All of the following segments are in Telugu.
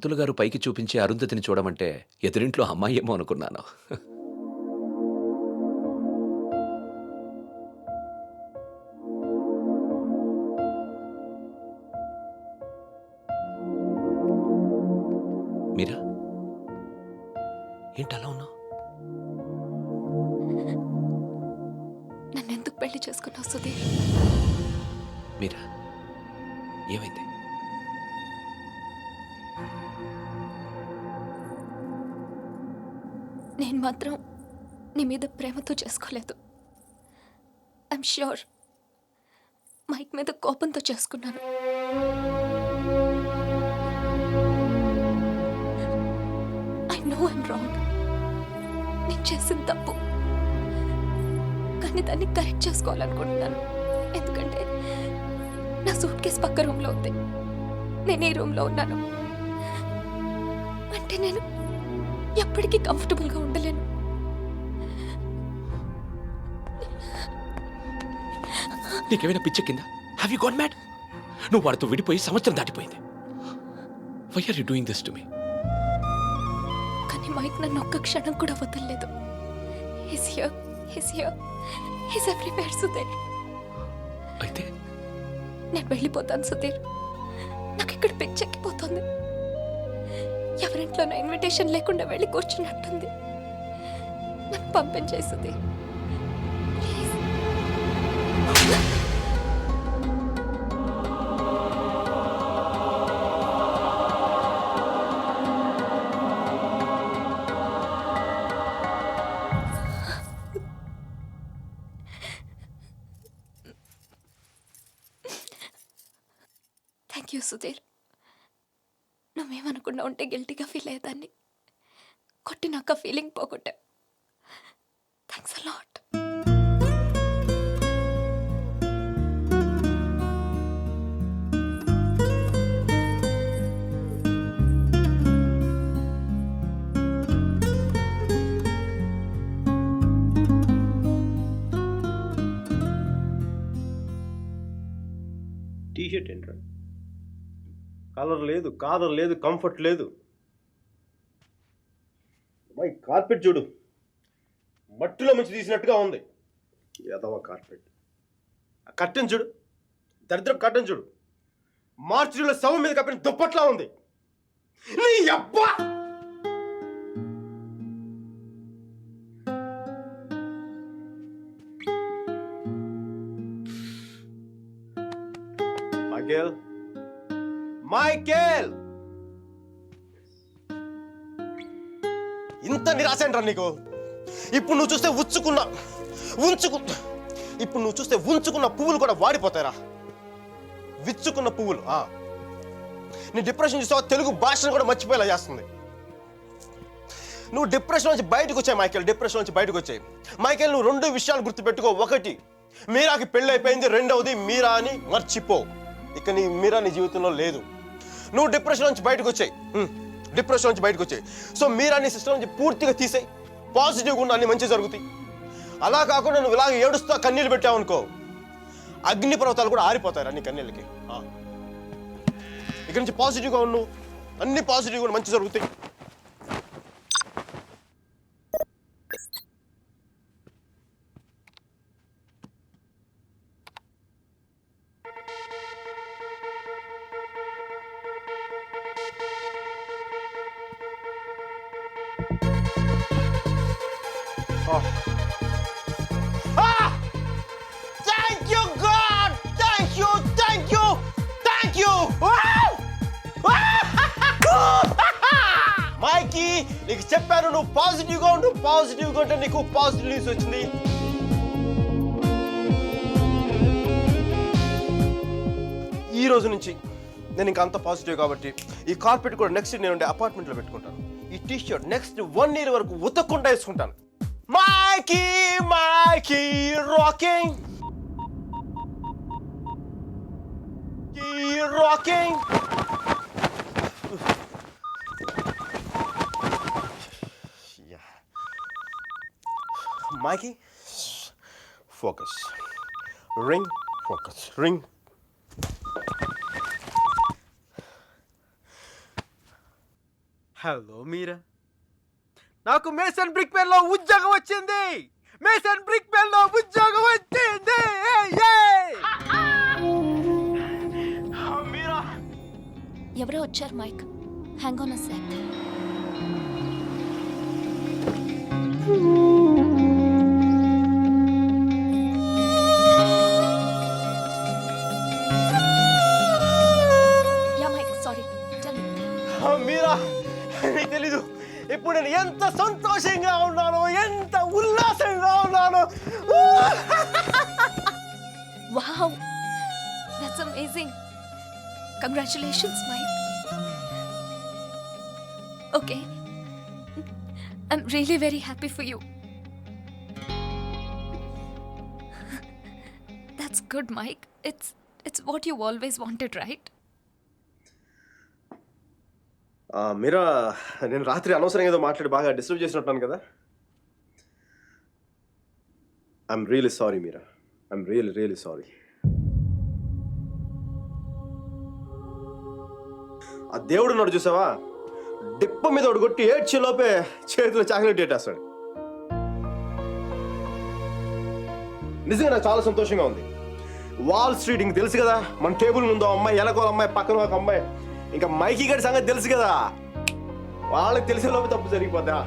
పంతులు గారు పైకి చూపించి అరుంధతిని చూడమంటే ఎదురింట్లో అమ్మాయేమో అనుకున్నాను. మీరా ఏంటలా ఉన్నావు? నన్నెందుకు పెళ్లి చేసుకున్నావు సుధీర్? మీరా ఏమైంది? నేను మాత్రం నీ మీద ప్రేమతో చేసుకోలేదు. ఐఎమ్ ష్యూర్ మైక్ మీద కోపంతో చేసుకున్నాను. I know I'm wrong. నేను చేసిన తప్పు, కానీ దాన్ని కరెక్ట్ చేసుకోవాలనుకుంటున్నాను. ఎందుకంటే నా సూట్ కేసు పక్క రూమ్లో ఉంది, నేను ఈ రూమ్లో ఉన్నాను. అంటే నేను ఎప్పటికీ కంఫర్టబుల్గా ఉండలేను. నీకేమైనా పిచ్చెక్కిందా? Have you got mad? నువ్వు వాడితో విడిపోయి సంవత్సరం దాటిపోయింది. Why are you doing this to me? కానీ మైక్ నన్ను ఒక్క క్షణం కూడా వదలలేదు. He's here, he's here, he's everywhere, Sudheer. అయితే నేను వెళ్ళిపోతాను సుధీర్. నాకు ఇక్కడ పిచ్చెక్కిపోతుంది. ఎవరింట్లోనో ఇన్విటేషన్ లేకుండా వెళ్ళి కూర్చున్నట్టుంది. నన్ను పంపించేయి Sudheer, please. Thank you Sudheer. నువ్వేమనుకున్నా ఉంటే గిల్టీగా ఫీల్ అయ్యేదాన్ని. కొట్టినాక ఫీలింగ్ పోగొట్టా. Thanks a lot. టీషర్ట్ ఏంట్రా? కలర్ లేదు, కాలర్ లేదు, కంఫర్ట్ లేదు. మై కార్పెట్ చూడు, మట్టిలో మంచి తీసినట్టుగా ఉంది. ఏదవ కార్పెట్. ఆ కర్టెన్ చూడు, దరిద్రపు కర్టెన్ చూడు, మార్చిలో శవం మీద కప్పిన దుప్పట్లా ఉంది. నీ అబ్బా! మైకేల్, మైకేల్, ఇంత నిరాశ ఏంట్రా నీకు? ఇప్పుడు నువ్వు చూస్తే ఇప్పుడు నువ్వు చూస్తే ఉంచుకున్న పువ్వులు కూడా వాడిపోతారా? విచ్చుకున్న పువ్వులు. నీ డిప్రెషన్ చూస్తావా? తెలుగు భాషను కూడా మర్చిపోయేలా చేస్తుంది. నువ్వు డిప్రెషన్ నుంచి బయటకు వచ్చాయి మైకేల్, డిప్రెషన్ నుంచి బయటకు వచ్చాయి మైకేల్. నువ్వు రెండు విషయాలు గుర్తుపెట్టుకో. ఒకటి, మీరాకి పెళ్ళి అయిపోయింది. రెండవది, మీరా అని మర్చిపో. ఇక నీ మీరా నీ జీవితంలో లేదు. నువ్వు డిప్రెషన్ నుంచి బయటకు వచ్చాయి, డిప్రెషన్ నుంచి బయటకు వచ్చాయి. సో మీరా నీ సిస్టమ్ నుంచి పూర్తిగా తీసేయి. పాజిటివ్గా ఉన్న అన్ని మంచి జరుగుతాయి. అలా కాకుండా నువ్వు ఇలాగ ఏడుస్తా కన్నీళ్ళు పెట్టావు అనుకో, అగ్ని పర్వతాలు కూడా ఆరిపోతాయి అన్ని కన్నీళ్ళకి. ఇక్కడి నుంచి పాజిటివ్గా ఉన్నావు, అన్ని పాజిటివ్గా ఉన్న మంచి జరుగుతాయి. Thank you, God! Thank you, thank you, thank you! మైకీ, నీకు చెప్పాను నువ్వు పాజిటివ్గా ఉండు, పాజిటివ్గా ఉంటే నీకు పాజిటివ్ న్యూస్ వచ్చింది. ఈ రోజు నుంచి నేను ఇంకా అంత పాజిటివ్ కాబట్టి ఈ కార్పెట్ కూడా నెక్స్ట్ నేను ఉండే అపార్ట్మెంట్లో పెట్టుకుంటాను. ఈ టీ షర్ట్ నెక్స్ట్ 1 year వరకు ఉతక్కుండా వేసుకుంటాను. Mikey, Mikey rocking, rocking. Mikey, focus, ring, focus, ring. Hello Meera, నాకు మేసన్ బ్రిక్ పెన్ లో ఉద్యోగం వచ్చింది. మేసన్ బ్రిక్ పెన్ లో ఉద్యోగం వచ్చింది. మీరా, ఎవరో వచ్చారు Mike. Hang on a sec. Yeah Mike, sorry. Tell me. Meera, నీకు తెలీదు ఇప్పుడు నేను ఎంత సంతోషంగా ఉన్నానో, ఎంత ఉల్లాసంగా ఉన్నానో. Wow, that's amazing. Congratulations Mike. Okay, I'm really very happy for you. That's good, Mike. It's what you always wanted, right? మీరా, నేను రాత్రి అనవసరంగా ఏదో మాట్లాడి బాగా డిస్టర్బ్ చేసినట్టున్నాను కదా. I'm really sorry Meera, I'm really sorry. ఆ దేవుడు ఉన్నాడు చూసావా, డిప్ప మీద ఒకటి కొట్టి ఏడ్చే లోపే చేతిలో చాక్లెట్ పెట్టేస్తాడు. నిజంగా నాకు చాలా సంతోషంగా ఉంది. వాల్ స్ట్రీట్ ఇంక తెలుసు కదా, మన టేబుల్ ముందు అమ్మాయి, ఎలకో అమ్మాయి, పక్కన ఒక అమ్మాయి, ఇంకా మైకీ గడి సంగతి తెలుసు కదా. వాళ్ళకి తెలిసే లోపు తప్పు జరిగిపోద్దా.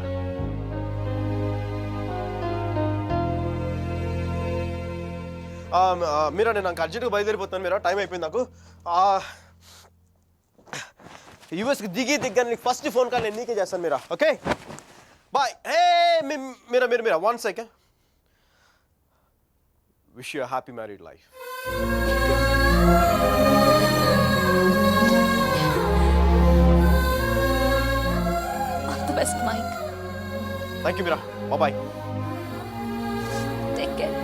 మీరా, నేను నాకు అర్జెంట్గా బయలుదేరిపోతాను. మీరా, టైం అయిపోయింది నాకు. యూఎస్కి దిగ్గానే నీకు ఫస్ట్ ఫోన్ కాల్ నేను నీకే చేస్తాను Meera. Okay, bye. Hey Meera, 1 second. Wish you happy married life. All the best, Mike. Thank you Meera, bye. Take care.